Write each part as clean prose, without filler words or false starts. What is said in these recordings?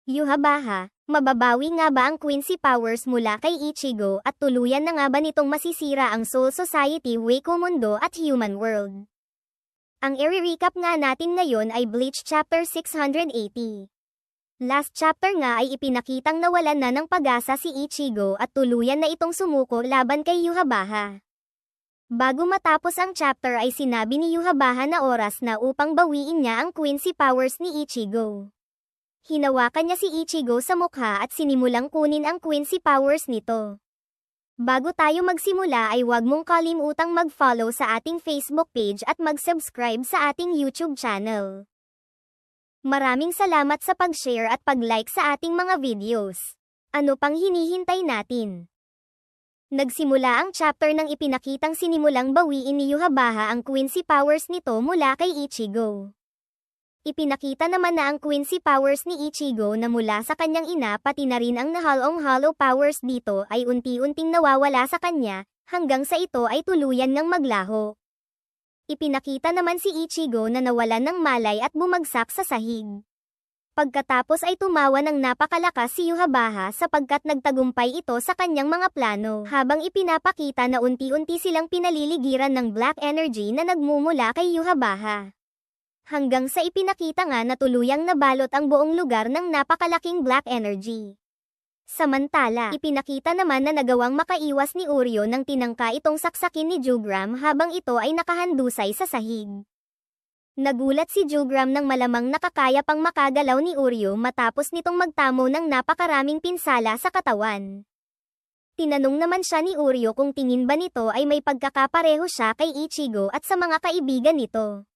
Yhwach, mababawi nga ba ang Quincy powers mula kay Ichigo at tuluyan na nga ba nitong masisira ang Soul Society, Wako Mundo at Human World? Ang i-recap nga natin ngayon ay Bleach Chapter 680. Last chapter nga ay ipinakitang nawalan na ng pag-asa si Ichigo at tuluyan na itong sumuko laban kay Yhwach. Bago matapos ang chapter ay sinabi ni Yhwach na oras na upang bawiin niya ang Quincy powers ni Ichigo. Hinawakan niya si Ichigo sa mukha at sinimulang kunin ang Quincy powers nito. Bago tayo magsimula ay huwag mong kalimutang mag-follow sa ating Facebook page at mag-subscribe sa ating YouTube channel. Maraming salamat sa pag-share at pag-like sa ating mga videos. Ano pang hinihintay natin? Nagsimula ang chapter nang ipinakitang sinimulang bawiin ni Yhwach ang Quincy powers nito mula kay Ichigo. Ipinakita naman na ang Quincy powers ni Ichigo na mula sa kanyang ina pati na rin ang hollow powers dito ay unti-unting nawawala sa kanya, hanggang sa ito ay tuluyan ngang maglaho. Ipinakita naman si Ichigo na nawalan ng malay at bumagsak sa sahig. Pagkatapos ay tumawa ng napakalakas si Yhwach sapagkat nagtagumpay ito sa kanyang mga plano, habang ipinapakita na unti-unti silang pinaliligiran ng black energy na nagmumula kay Yhwach. Hanggang sa ipinakita nga na tuluyang nabalot ang buong lugar ng napakalaking black energy. Samantala, ipinakita naman na nagawang makaiwas ni Uryo nang tinangka itong saksakin ni Jugram habang ito ay nakahandusay sa sahig. Nagulat si Jugram nang malamang nakakaya pang makagalaw ni Uryo matapos nitong magtamo ng napakaraming pinsala sa katawan. Tinanong naman siya ni Uryo kung tingin ba nito ay may pagkakapareho siya kay Ichigo at sa mga kaibigan nito.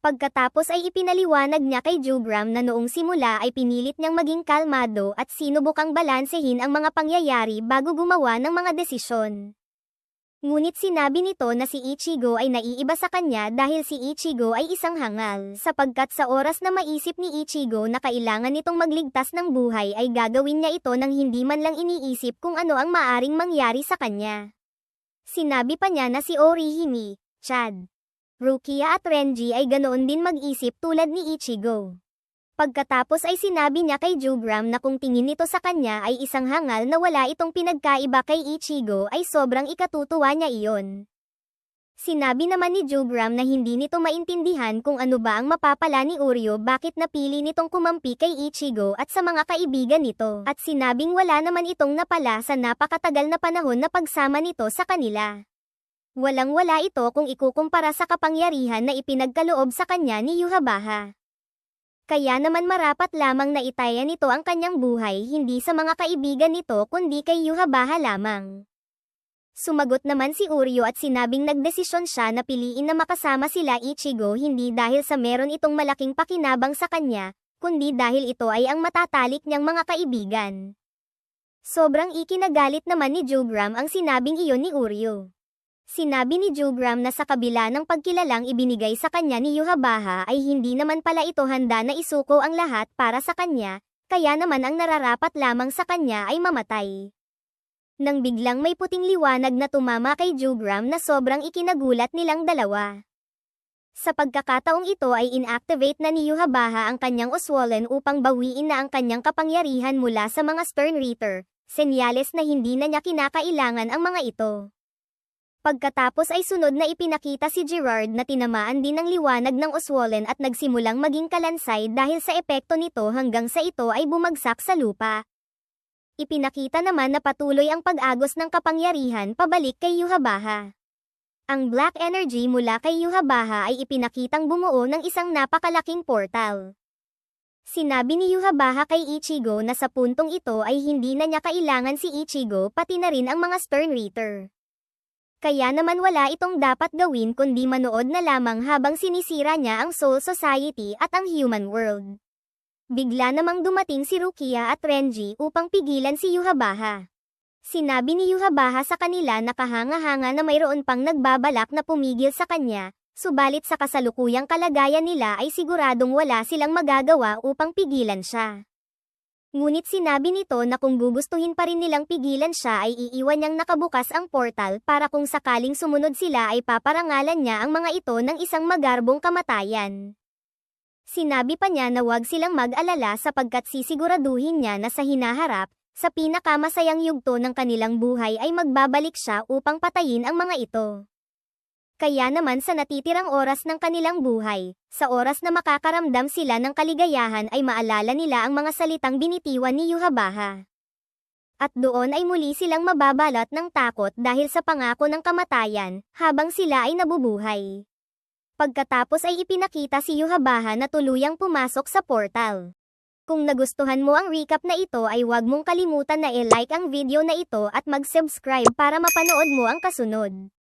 Pagkatapos ay ipinaliwanag niya kay Jugram na noong simula ay pinilit niyang maging kalmado at sinubukang balansehin ang mga pangyayari bago gumawa ng mga desisyon. Ngunit sinabi nito na si Ichigo ay naiiba sa kanya dahil si Ichigo ay isang hangal, sapagkat sa oras na maisip ni Ichigo na kailangan nitong magligtas ng buhay ay gagawin niya ito nang hindi man lang iniisip kung ano ang maaring mangyari sa kanya. Sinabi pa niya na si Orihime, Chad, Rukia at Renji ay ganoon din mag-isip tulad ni Ichigo. Pagkatapos ay sinabi niya kay Jugram na kung tingin nito sa kanya ay isang hangal na wala itong pinagkaiba kay Ichigo ay sobrang ikatutuwa niya iyon. Sinabi naman ni Jugram na hindi nito maintindihan kung ano ba ang mapapala ni Uryo bakit napili nitong kumampi kay Ichigo at sa mga kaibigan nito. At sinabing wala naman itong napala sa napakatagal na panahon na pagsama nito sa kanila. Walang-wala ito kung ikukumpara sa kapangyarihan na ipinagkaloob sa kanya ni Yhwach. Kaya naman marapat lamang na itaya nito ang kanyang buhay hindi sa mga kaibigan nito kundi kay Yhwach lamang. Sumagot naman si Uryo at sinabing nagdesisyon siya na piliin na makasama sila Ichigo hindi dahil sa meron itong malaking pakinabang sa kanya, kundi dahil ito ay ang matatalik niyang mga kaibigan. Sobrang ikinagalit naman ni Jugram ang sinabing iyon ni Uryo. Sinabi ni Jugram na sa kabila ng pagkilalang ibinigay sa kanya ni Yhwach ay hindi naman pala ito handa na isuko ang lahat para sa kanya, kaya naman ang nararapat lamang sa kanya ay mamatay. Nang biglang may puting liwanag na tumama kay Jugram na sobrang ikinagulat nilang dalawa. Sa pagkakataong ito ay inactivate na ni Yhwach ang kanyang Oswalon upang bawiin na ang kanyang kapangyarihan mula sa mga Stern Reader, senyales na hindi na niya kinakailangan ang mga ito. Pagkatapos ay sunod na ipinakita si Gerard na tinamaan din ng liwanag ng Oswalon at nagsimulang maging kalansay dahil sa epekto nito hanggang sa ito ay bumagsak sa lupa. Ipinakita naman na patuloy ang pag-agos ng kapangyarihan pabalik kay Yhwach. Ang black energy mula kay Yhwach ay ipinakitang bumuo ng isang napakalaking portal. Sinabi ni Yhwach kay Ichigo na sa puntong ito ay hindi na niya kailangan si Ichigo pati na rin ang mga Stern Reader. Kaya naman wala itong dapat gawin kundi manood na lamang habang sinisira niya ang Soul Society at ang Human World. Bigla namang dumating si Rukia at Renji upang pigilan si Yhwach. Sinabi ni Yhwach sa kanila na kahanga-hanga na mayroon pang nagbabalak na pumigil sa kanya, subalit sa kasalukuyang kalagayan nila ay siguradong wala silang magagawa upang pigilan siya. Ngunit sinabi nito na kung gugustuhin pa rin nilang pigilan siya ay iiwan niyang nakabukas ang portal para kung sakaling sumunod sila ay paparangalan niya ang mga ito ng isang magarbong kamatayan. Sinabi pa niya na huwag silang mag-alala sapagkat sisiguraduhin niya na sa hinaharap, sa pinakamasayang yugto ng kanilang buhay ay magbabalik siya upang patayin ang mga ito. Kaya naman sa natitirang oras ng kanilang buhay, sa oras na makakaramdam sila ng kaligayahan ay maalala nila ang mga salitang binitiwan ni Yhwach. At doon ay muli silang mababalot ng takot dahil sa pangako ng kamatayan, habang sila ay nabubuhay. Pagkatapos ay ipinakita si Yhwach na tuluyang pumasok sa portal. Kung nagustuhan mo ang recap na ito ay huwag mong kalimutan na i-like ang video na ito at mag-subscribe para mapanood mo ang kasunod.